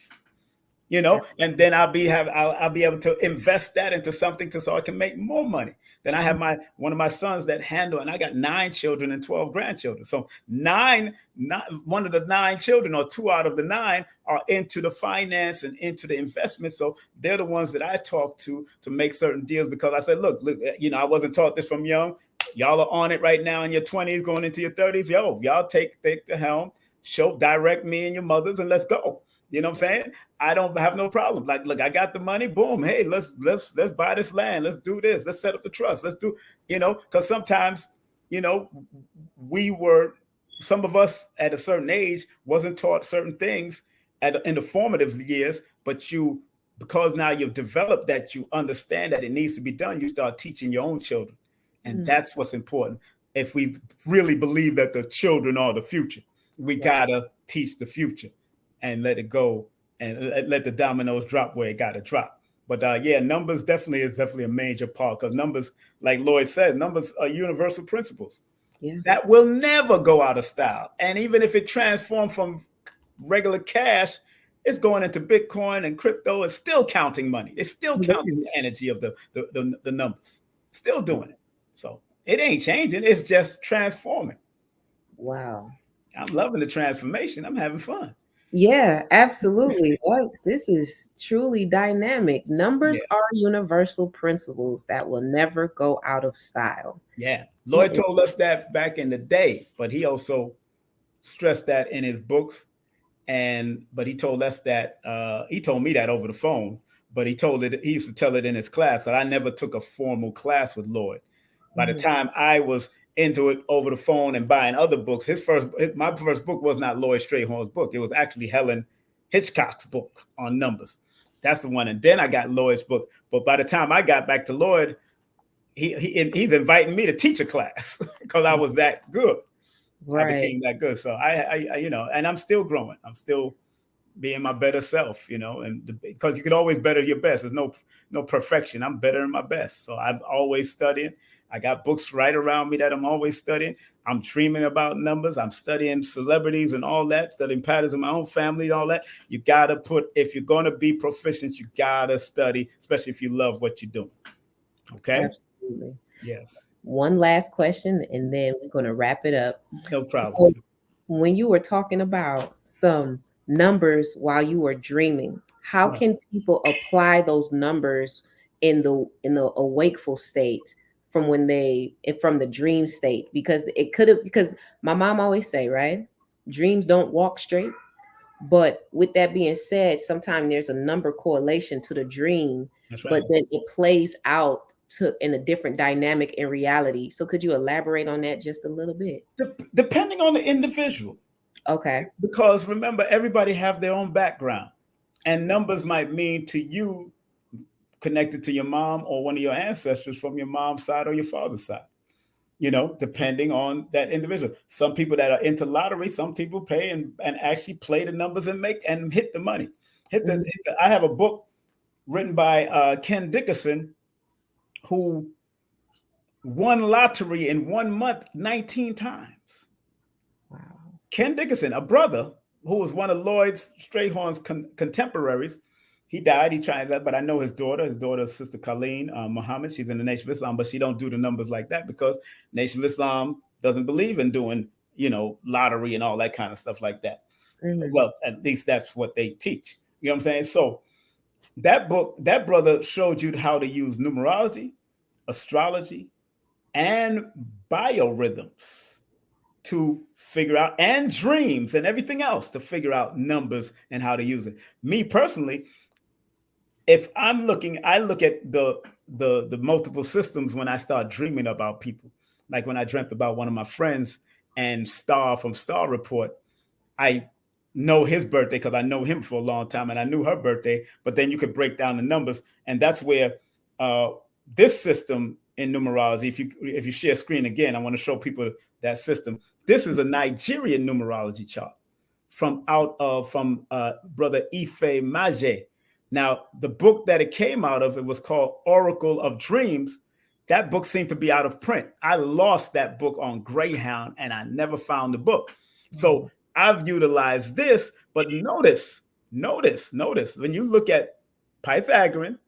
And then I'll be able to invest that into something so I can make more money. Then I have one of my sons that handle, and I got 9 children and 12 grandchildren. So one of the 9 children, or 2 out of the 9, are into the finance and into the investment. So they're the ones that I talk to make certain deals, because I said, look, I wasn't taught this from young. Y'all are on it right now in your 20s, going into your 30s. Y'all take the helm, direct me and your mothers, and let's go. You know what I'm saying? I don't have no problem. Like, look, I got the money. Boom. Hey, let's buy this land. Let's do this. Let's set up the trust. Let's do, because sometimes, you know, some of us at a certain age wasn't taught certain things in the formative years, but because now you've developed that, you understand that it needs to be done. You start teaching your own children, and that's what's important. If we really believe that the children are the future, we gotta teach the future and let it go, and let the dominoes drop where it got to drop. But numbers is definitely a major part, because numbers, like Lloyd said, numbers are universal principles that will never go out of style. And even if it transforms from regular cash, it's going into Bitcoin and crypto. It's still counting money. It's still counting the energy of the numbers. Still doing it. So it ain't changing. It's just transforming. Wow. I'm loving the transformation. I'm having fun. Yeah, absolutely. This is truly dynamic. Numbers are universal principles that will never go out of style. Yeah. Lloyd told us that back in the day, but he also stressed that in his books. But he told us that, he told me that over the phone, but he used to tell it in his class, because I never took a formal class with Lloyd. By the time I was into it over the phone and buying other books, my first book was not Lloyd Strayhorn's book. It was actually Helen Hitchcock's book on numbers. That's the one. And then I got Lloyd's book. But by the time I got back to Lloyd, he's inviting me to teach a class because I was that good. I became that good. So I and I'm still growing. I'm still being my better self, and because you can always better your best. There's no perfection. I'm better than my best. So I'm always studying. I got books right around me that I'm always studying. I'm dreaming about numbers. I'm studying celebrities and all that, studying patterns in my own family and all that. You got to if you're going to be proficient, you got to study, especially if you love what you're doing. Okay? Absolutely. Yes. One last question, and then we're going to wrap it up. No problem. So when you were talking about some numbers while you were dreaming, how can people apply those numbers in the awakeful state from from the dream state? Because because my mom always say, right, dreams don't walk straight. But with that being said, sometimes there's a number correlation to the dream, but then it plays out in a different dynamic in reality. So could you elaborate on that just a little bit? Depending on the individual. Okay. Because remember, everybody have their own background, and numbers might mean to you connected to your mom or one of your ancestors from your mom's side or your father's side, depending on that individual. Some people that are into lottery, some people pay and actually play the numbers and hit the money. I have a book written by Ken Dickerson, who won lottery in 1 month 19 times. Wow. Ken Dickerson, a brother who was one of Lloyd Strayhorn's contemporaries. He died. He tried that, but I know his daughter. His daughter, Sister Colleen Muhammad. She's in the Nation of Islam, but she don't do the numbers like that because Nation of Islam doesn't believe in doing, lottery and all that kind of stuff like that. Well, at least that's what they teach. You know what I'm saying? So that book, that brother showed you how to use numerology, astrology, and biorhythms to figure out, and dreams and everything else to figure out numbers and how to use it. Me personally, if I'm looking, I look at the multiple systems when I start dreaming about people. Like when I dreamt about one of my friends and Star from Star Report, I know his birthday because I know him for a long time and I knew her birthday, but then you could break down the numbers. And that's where this system in numerology, if you share screen again, I want to show people that system. This is a Nigerian numerology chart from Brother Ife Maje. Now, the book that it came out of, it was called Oracle of Dreams. That book seemed to be out of print. I lost that book on Greyhound and I never found the book. So I've utilized this, but notice, when you look at Pythagorean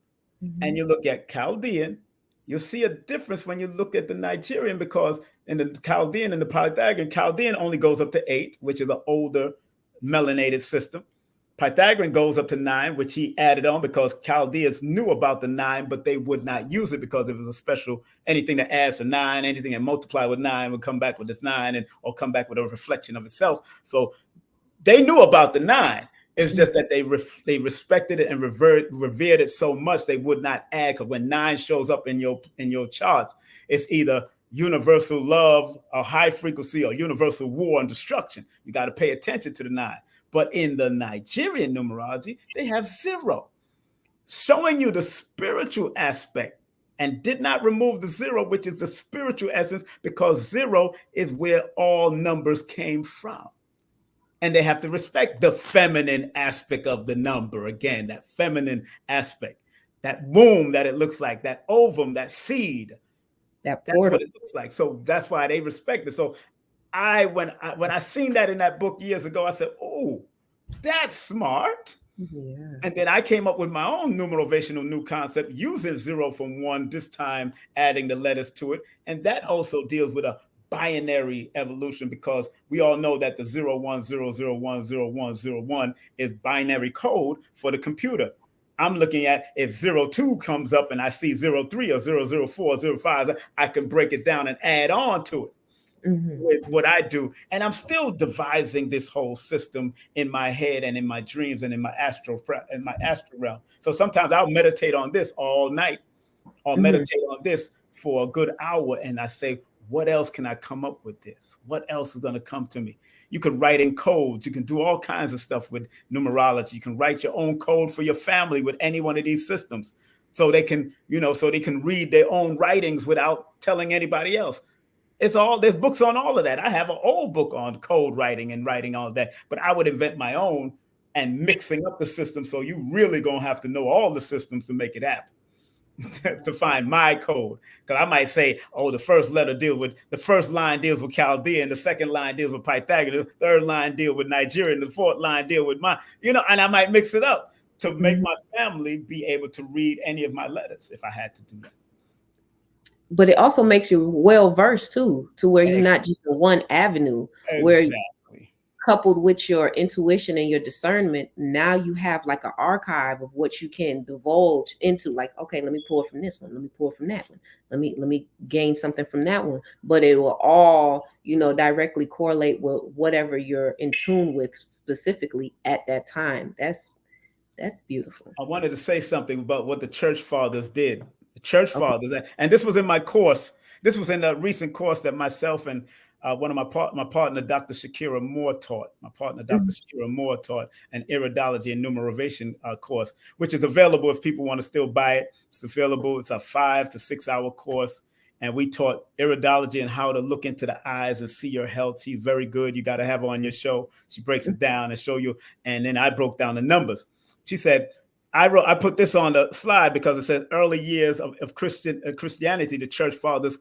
and you look at Chaldean, you'll see a difference when you look at the Nigerian, because in the Chaldean and the Pythagorean, Chaldean only goes up to 8, which is an older melanated system. Pythagorean goes up to 9, which he added on because Chaldeans knew about the 9, but they would not use it because it was a special, anything that adds to 9, anything that multiply with 9 would come back with this 9 and or come back with a reflection of itself. So they knew about the 9. It's just that they respected it and revered it so much they would not add, because when 9 shows up in your charts, it's either universal love or high frequency or universal war and destruction. You got to pay attention to the 9. But in the Nigerian numerology, they have 0, showing you the spiritual aspect, and did not remove the 0, which is the spiritual essence, because 0 is where all numbers came from. And they have to respect the feminine aspect of the number. Again, that feminine aspect, that womb that it looks like, that ovum, that seed. That's what it looks like. So that's why they respect it. So when I seen that in that book years ago, I said, oh, that's smart. Yeah. And then I came up with my own numerational new concept using 0 from 1, this time adding the letters to it. And that also deals with a binary evolution, because we all know that the 0100100101 is binary code for the computer. I'm looking at if 02 comes up and I see 03 or 004, 05, I can break it down and add on to it. With what I do. And I'm still devising this whole system in my head and in my dreams and in my astral realm. So sometimes I'll meditate on this all night, or meditate on this for a good hour, and I say, what else can I come up with this? What else is going to come to me? You can write in codes. You can do all kinds of stuff with numerology. You can write your own code for your family with any one of these systems, so they can, so they can read their own writings without telling anybody else. There's books on all of that. I have an old book on code writing and writing all that, but I would invent my own and mixing up the system. So you really gonna have to know all the systems to make it happen. To find my code, because I might say, oh, the first line deals with Chaldean, the second line deals with Pythagorean, the third line deals with Nigerian, the fourth line deals with mine, and I might mix it up to make my family be able to read any of my letters if I had to do that. But it also makes you well versed too, to where you're not just in one avenue. Where coupled with your intuition and your discernment, now you have like an archive of what you can divulge into. Like, okay, let me pull from this one, let me pull from that one, let me gain something from that one. But it will all, directly correlate with whatever you're in tune with specifically at that time. That's beautiful. I wanted to say something about what the church fathers did. The church fathers, and this was in my course. This was in a recent course that myself and one of my partner, Dr. Shakira Moore taught. My partner, Dr. Shakira Moore taught an iridology and numerovation course, which is available if people want to still buy it. It's available. It's a 5 to 6 hour course. And we taught iridology and how to look into the eyes and see your health. She's very good. You got to have her on your show. She breaks it down and show you. And then I broke down the numbers. She said, I put this on the slide because it says early years of Christianity, the church fathers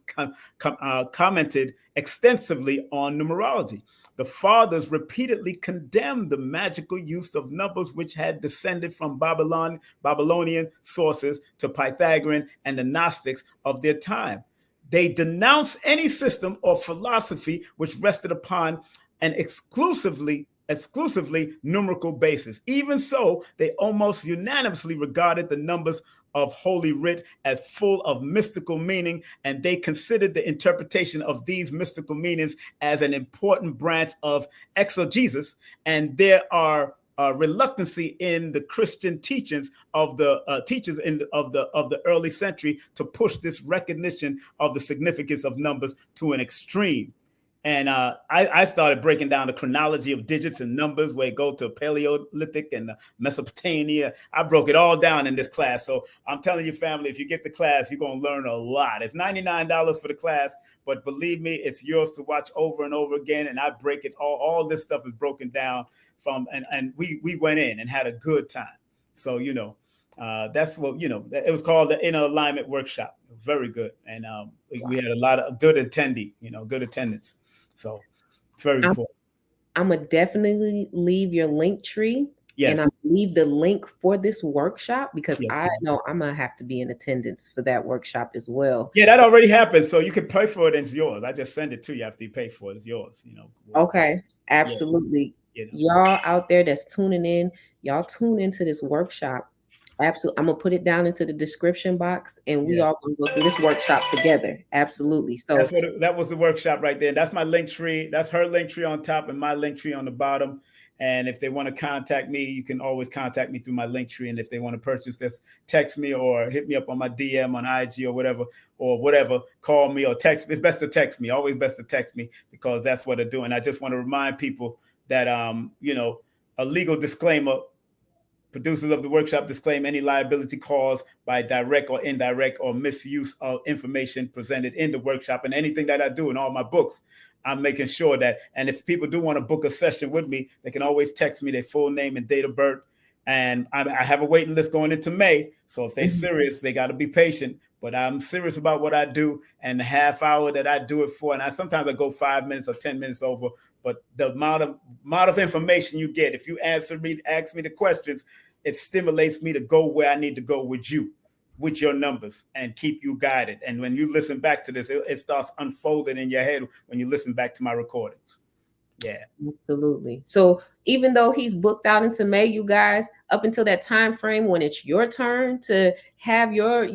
commented extensively on numerology. The fathers repeatedly condemned the magical use of numbers, which had descended from Babylonian sources to Pythagorean and the Gnostics of their time. They denounced any system or philosophy which rested upon an exclusively numerical basis. Even so, they almost unanimously regarded the numbers of Holy Writ as full of mystical meaning, and they considered the interpretation of these mystical meanings as an important branch of exegesis. And there are reluctancy in the Christian teachings of the teachers of the early century to push this recognition of the significance of numbers to an extreme. And I started breaking down the chronology of digits and numbers, where it go to Paleolithic and Mesopotamia. I broke it all down in this class. So I'm telling you, family, if you get the class, you're going to learn a lot. It's $99 for the class, but believe me, it's yours to watch over and over again. And I break it all this stuff is broken down from, and we went in and had a good time. So, That's what, it was called the Inner Alignment Workshop. Very good, and we had a lot of good attendee, good attendance. So it's very I'm, important. I'm gonna definitely leave your link tree, and I'm Yes, leave the link for this workshop because yes, I please. know I'm gonna have to be in attendance for that workshop as well. Yeah, that already happened. So you can pay for it and it's yours. I just send it to you after you pay for it. It's yours. Okay, Yeah, absolutely. you know. Y'all out there that's tuning in, y'all tune into this workshop. Absolutely. I'm gonna put it down into the description box and we Yeah. all gonna go through this workshop together. Absolutely. So That was the workshop right there. That's my link tree. That's her link tree on top and my link tree on the bottom. And if they want to contact me, you can always contact me through my link tree. And if they want to purchase this, text me or hit me up on my DM on IG or whatever, call me or text me. It's best to text me. Always best to text me because that's what I do. And I just want to remind people that a legal disclaimer. Producers of the workshop disclaim any liability caused by direct or indirect or misuse of information presented in the workshop. And anything that I do in all my books, I'm making sure that. And if people do want to book a session with me, they can always text me their full name and date of birth. And I have a waiting list going into May. So if they're serious, they got to be patient. But I'm serious about what I do and the half hour that I do it for. And sometimes I go 5 minutes or 10 minutes over. But the amount of information you get, if you ask me the questions, it stimulates me to go where I need to go with you, with your numbers, and keep you guided. And when you listen back to this, it starts unfolding in your head when you listen back to my recordings. Yeah. absolutely. So even though he's booked out into May, you guys, up until that time frame when it's your turn to have your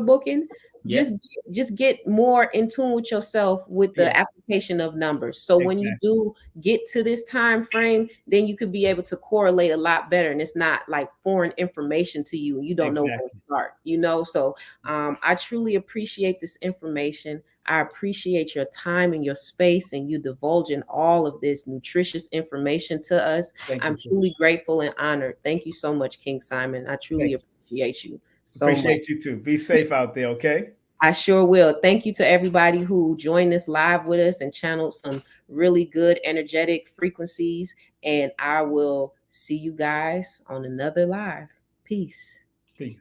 booking, Yeah. just get more in tune with yourself with the Yeah. application of numbers. So when you Exactly. do get to this time frame, then you could be able to correlate a lot better, and it's not like foreign information to you and you don't know where to Exactly. start. So I truly appreciate this information. I appreciate your time and your space and you divulging all of this nutritious information to us. Thank you, I'm sir. truly grateful and honored. Thank you so much, King Simon. I truly Thank you. appreciate you so much. Appreciate you too. Be safe out there, okay? I sure will. Thank you to everybody who joined us live with us and channeled some really good energetic frequencies. And I will see you guys on another live. Peace. Peace.